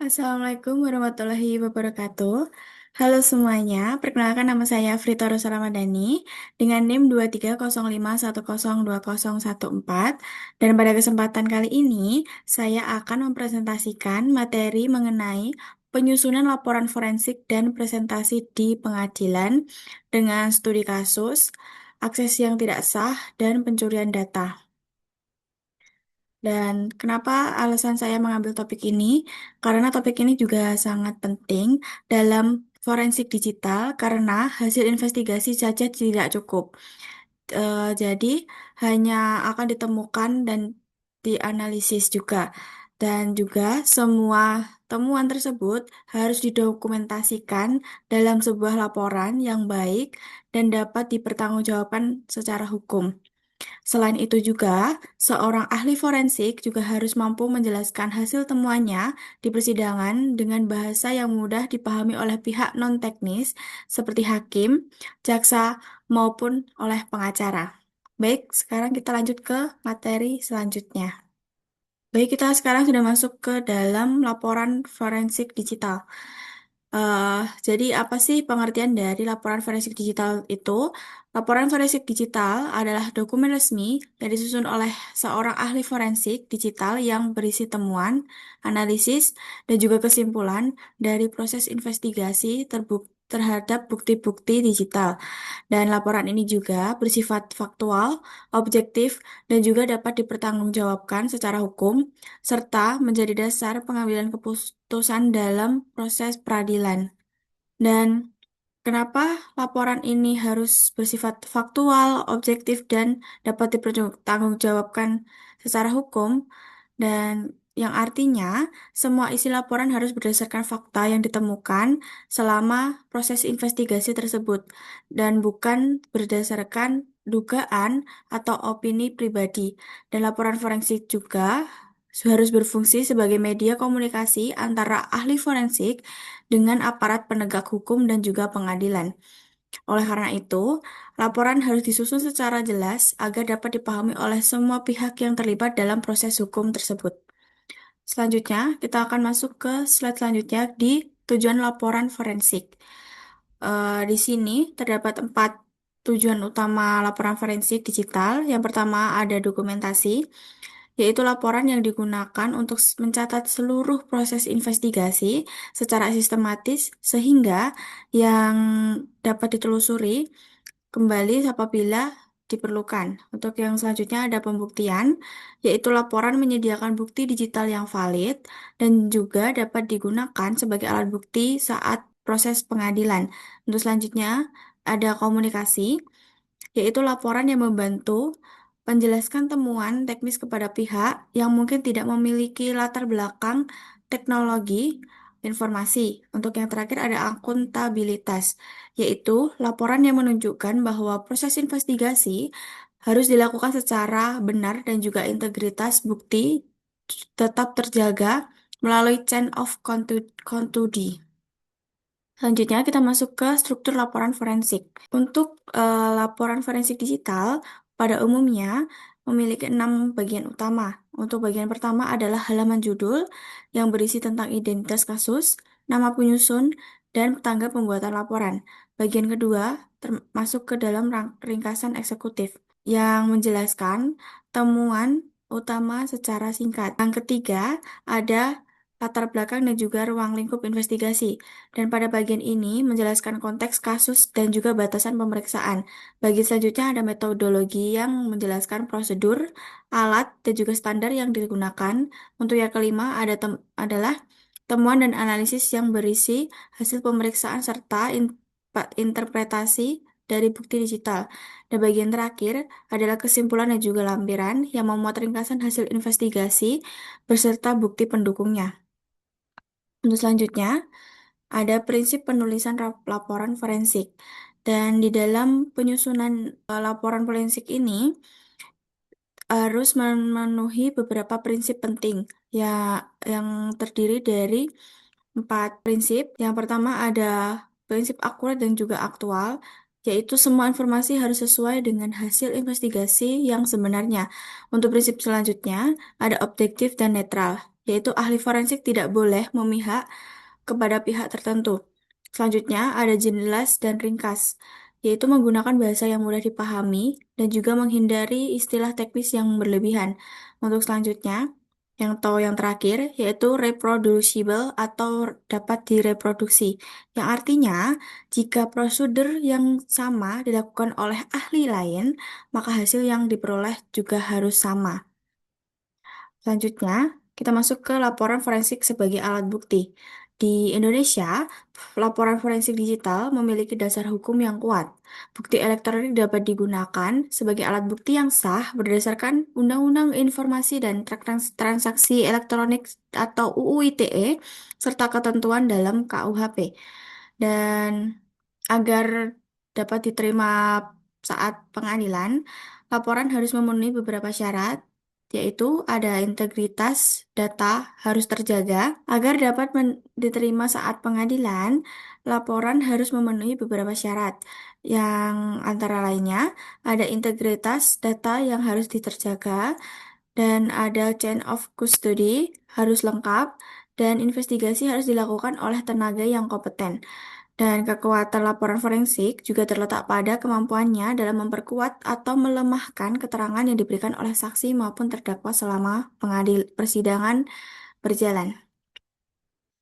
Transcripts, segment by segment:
Assalamualaikum warahmatullahi wabarakatuh. Halo semuanya, perkenalkan nama saya Frita Rosa Ramadhani dengan NIM 23051020014 dan pada kesempatan kali ini saya akan mempresentasikan materi mengenai penyusunan laporan forensik dan presentasi di pengadilan dengan studi kasus, akses yang tidak sah, dan pencurian data. Dan kenapa alasan saya mengambil topik ini? Karena topik ini juga sangat penting dalam forensik digital karena hasil investigasi saja tidak cukup. Jadi hanya akan ditemukan dan dianalisis juga. Dan juga semua temuan tersebut harus didokumentasikan dalam sebuah laporan yang baik dan dapat dipertanggungjawabkan secara hukum. Selain itu juga, seorang ahli forensik juga harus mampu menjelaskan hasil temuannya di persidangan dengan bahasa yang mudah dipahami oleh pihak non-teknis seperti hakim, jaksa, maupun oleh pengacara. Baik, sekarang kita lanjut ke materi selanjutnya. Baik, kita sekarang sudah masuk ke dalam laporan forensik digital. Eh, jadi apa sih pengertian dari laporan forensik digital itu? Laporan forensik digital adalah dokumen resmi yang disusun oleh seorang ahli forensik digital yang berisi temuan, analisis, dan juga kesimpulan dari proses investigasi terhadap bukti-bukti digital. Dan laporan ini juga bersifat faktual, objektif, dan juga dapat dipertanggungjawabkan secara hukum, serta menjadi dasar pengambilan keputusan dalam proses peradilan. Dan kenapa laporan ini harus bersifat faktual, objektif, dan dapat dipertanggungjawabkan secara hukum? Dan yang artinya semua isi laporan harus berdasarkan fakta yang ditemukan selama proses investigasi tersebut dan bukan berdasarkan dugaan atau opini pribadi. Dan laporan forensik juga harus berfungsi sebagai media komunikasi antara ahli forensik dengan aparat penegak hukum dan juga pengadilan. Oleh karena itu, laporan harus disusun secara jelas agar dapat dipahami oleh semua pihak yang terlibat dalam proses hukum tersebut. Selanjutnya, kita akan masuk ke slide selanjutnya di tujuan laporan forensik. Di sini terdapat 4 tujuan utama laporan forensik digital. Yang pertama ada dokumentasi, yaitu laporan yang digunakan untuk mencatat seluruh proses investigasi secara sistematis sehingga yang dapat ditelusuri kembali apabila diperlukan. Untuk yang selanjutnya ada pembuktian, yaitu laporan menyediakan bukti digital yang valid dan juga dapat digunakan sebagai alat bukti saat proses pengadilan. Untuk selanjutnya ada komunikasi, yaitu laporan yang membantu menjelaskan temuan teknis kepada pihak yang mungkin tidak memiliki latar belakang teknologi informasi. Untuk yang terakhir ada akuntabilitas, yaitu laporan yang menunjukkan bahwa proses investigasi harus dilakukan secara benar dan juga integritas bukti tetap terjaga melalui chain of custody. Selanjutnya kita masuk ke struktur laporan forensik. Untuk laporan forensik digital pada umumnya memiliki 6 bagian utama. Untuk bagian pertama adalah halaman judul yang berisi tentang identitas kasus, nama penyusun, dan tanggal pembuatan laporan. Bagian kedua termasuk ke dalam ringkasan eksekutif yang menjelaskan temuan utama secara singkat. Yang ketiga ada latar belakang dan juga ruang lingkup investigasi. Dan pada bagian ini menjelaskan konteks kasus dan juga batasan pemeriksaan. Bagian selanjutnya ada metodologi yang menjelaskan prosedur, alat, dan juga standar yang digunakan. Untuk yang kelima adalah temuan dan analisis yang berisi hasil pemeriksaan serta interpretasi dari bukti digital. Dan bagian terakhir adalah kesimpulan dan juga lampiran yang memuat ringkasan hasil investigasi beserta bukti pendukungnya. Untuk selanjutnya, ada prinsip penulisan laporan forensik. Dan di dalam penyusunan laporan forensik ini harus memenuhi beberapa prinsip penting ya yang terdiri dari 4 prinsip. Yang pertama ada prinsip akurat dan juga aktual, yaitu semua informasi harus sesuai dengan hasil investigasi yang sebenarnya. Untuk prinsip selanjutnya ada objektif dan netral, yaitu ahli forensik tidak boleh memihak kepada pihak tertentu. Selanjutnya ada jelas dan ringkas, yaitu menggunakan bahasa yang mudah dipahami dan juga menghindari istilah teknis yang berlebihan. Untuk selanjutnya, yang terakhir, yaitu reproducible atau dapat direproduksi, yang artinya jika prosedur yang sama dilakukan oleh ahli lain, maka hasil yang diperoleh juga harus sama. Selanjutnya, kita masuk ke laporan forensik sebagai alat bukti. Di Indonesia, laporan forensik digital memiliki dasar hukum yang kuat. Bukti elektronik dapat digunakan sebagai alat bukti yang sah berdasarkan Undang-Undang Informasi dan Transaksi Elektronik atau UU ITE serta ketentuan dalam KUHP. Dan agar dapat diterima saat pengadilan, laporan harus memenuhi beberapa syarat, yaitu ada integritas data harus terjaga. Agar dapat diterima saat pengadilan, laporan harus memenuhi beberapa syarat, yang antara lainnya ada integritas data yang harus diterjaga, dan ada chain of custody harus lengkap, dan investigasi harus dilakukan oleh tenaga yang kompeten. Dan kekuatan laporan forensik juga terletak pada kemampuannya dalam memperkuat atau melemahkan keterangan yang diberikan oleh saksi maupun terdakwa selama persidangan berjalan.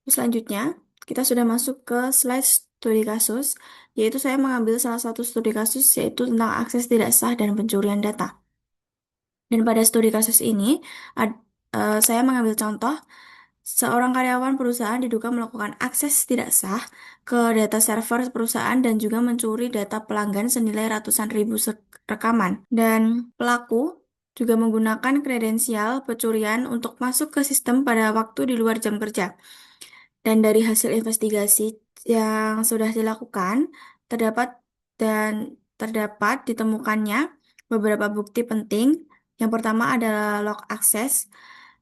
Selanjutnya, kita sudah masuk ke slide studi kasus, yaitu saya mengambil salah satu studi kasus yaitu tentang akses tidak sah dan pencurian data. Dan pada studi kasus ini, saya mengambil contoh seorang karyawan perusahaan diduga melakukan akses tidak sah ke data server perusahaan dan juga mencuri data pelanggan senilai ratusan ribu rekaman. Dan pelaku juga menggunakan kredensial pencurian untuk masuk ke sistem pada waktu di luar jam kerja. Dan dari hasil investigasi yang sudah dilakukan, terdapat terdapat ditemukannya beberapa bukti penting. Yang pertama adalah log access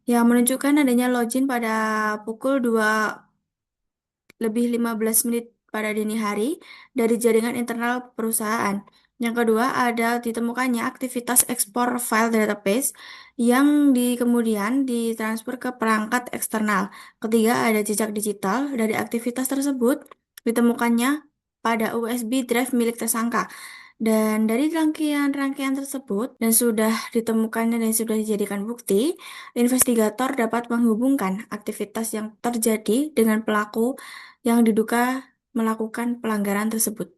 yang menunjukkan adanya login pada pukul 2:15 pada dini hari dari jaringan internal perusahaan. Yang kedua, ada ditemukannya aktivitas ekspor file database yang kemudian ditransfer ke perangkat eksternal. Ketiga, ada jejak digital dari aktivitas tersebut ditemukannya pada USB drive milik tersangka. Dan dari rangkaian-rangkaian tersebut dan sudah ditemukannya dan sudah dijadikan bukti, investigator dapat menghubungkan aktivitas yang terjadi dengan pelaku yang diduga melakukan pelanggaran tersebut.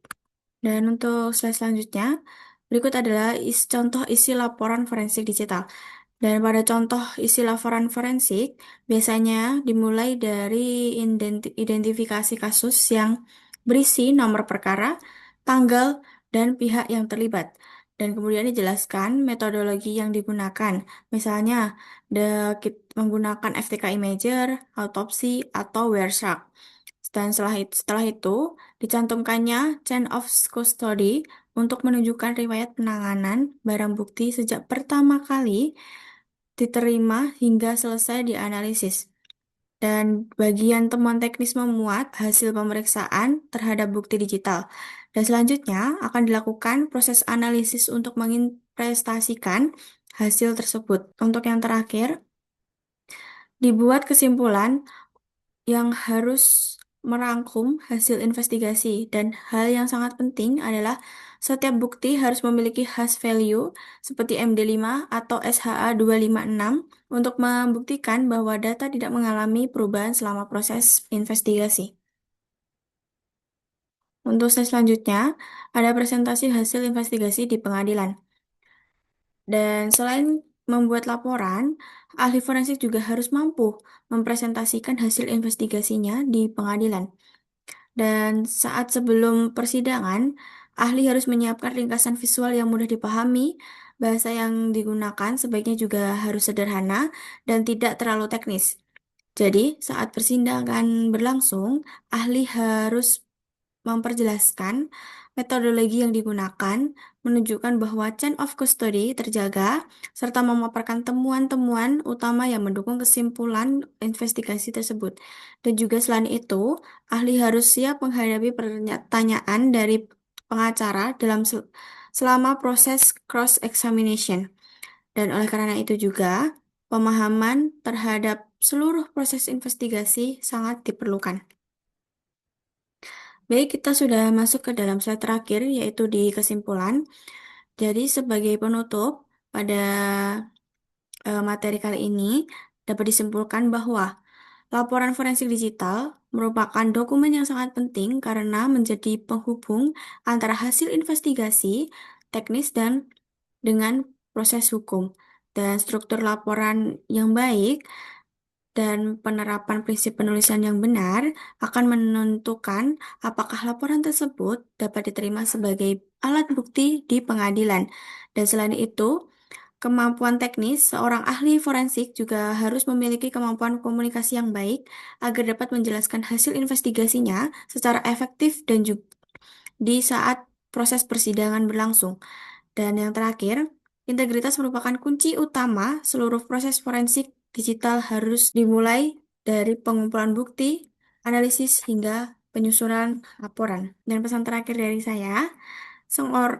Dan untuk slide selanjutnya, berikut adalah contoh isi laporan forensik digital. Dan pada contoh isi laporan forensik, biasanya dimulai dari identifikasi kasus yang berisi nomor perkara, tanggal, dan pihak yang terlibat. Dan kemudian dijelaskan metodologi yang digunakan. Misalnya, menggunakan FTK Imager, autopsi, atau Wireshark. Dan setelah itu dicantumkannya chain of custody untuk menunjukkan riwayat penanganan barang bukti sejak pertama kali diterima hingga selesai dianalisis. Dan bagian temuan teknis memuat hasil pemeriksaan terhadap bukti digital. Dan selanjutnya akan dilakukan proses analisis untuk menginvestasikan hasil tersebut. Untuk yang terakhir, dibuat kesimpulan yang harus merangkum hasil investigasi dan hal yang sangat penting adalah setiap bukti harus memiliki hash value seperti MD5 atau SHA-256 untuk membuktikan bahwa data tidak mengalami perubahan selama proses investigasi. Untuk slide selanjutnya, ada presentasi hasil investigasi di pengadilan. Dan selain membuat laporan, ahli forensik juga harus mampu mempresentasikan hasil investigasinya di pengadilan. Dan saat sebelum persidangan, ahli harus menyiapkan ringkasan visual yang mudah dipahami, bahasa yang digunakan sebaiknya juga harus sederhana dan tidak terlalu teknis. Jadi, saat persidangan berlangsung, ahli harus memperjelaskan metodologi yang digunakan, menunjukkan bahwa chain of custody terjaga, serta memaparkan temuan-temuan utama yang mendukung kesimpulan investigasi tersebut. Dan juga selain itu, ahli harus siap menghadapi pertanyaan dari pengacara selama proses cross-examination. Dan oleh karena itu juga, pemahaman terhadap seluruh proses investigasi sangat diperlukan. Baik, kita sudah masuk ke dalam slide terakhir, yaitu di kesimpulan. Jadi, sebagai penutup, pada materi kali ini dapat disimpulkan bahwa laporan forensik digital merupakan dokumen yang sangat penting karena menjadi penghubung antara hasil investigasi, teknis, dan dengan proses hukum. Dan struktur laporan yang baik dan penerapan prinsip penulisan yang benar akan menentukan apakah laporan tersebut dapat diterima sebagai alat bukti di pengadilan. Dan selain itu, kemampuan teknis, seorang ahli forensik juga harus memiliki kemampuan komunikasi yang baik agar dapat menjelaskan hasil investigasinya secara efektif dan juga di saat proses persidangan berlangsung. Dan yang terakhir, integritas merupakan kunci utama seluruh proses forensik digital harus dimulai dari pengumpulan bukti, analisis hingga penyusunan laporan. Dan pesan terakhir dari saya,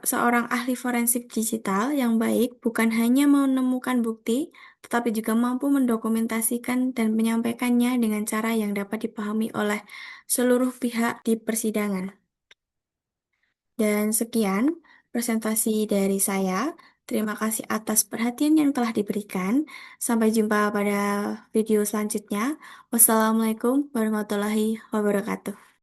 seorang ahli forensik digital yang baik bukan hanya menemukan bukti, tetapi juga mampu mendokumentasikan dan menyampaikannya dengan cara yang dapat dipahami oleh seluruh pihak di persidangan. Dan sekian presentasi dari saya. Terima kasih atas perhatian yang telah diberikan. Sampai jumpa pada video selanjutnya. Wassalamualaikum warahmatullahi wabarakatuh.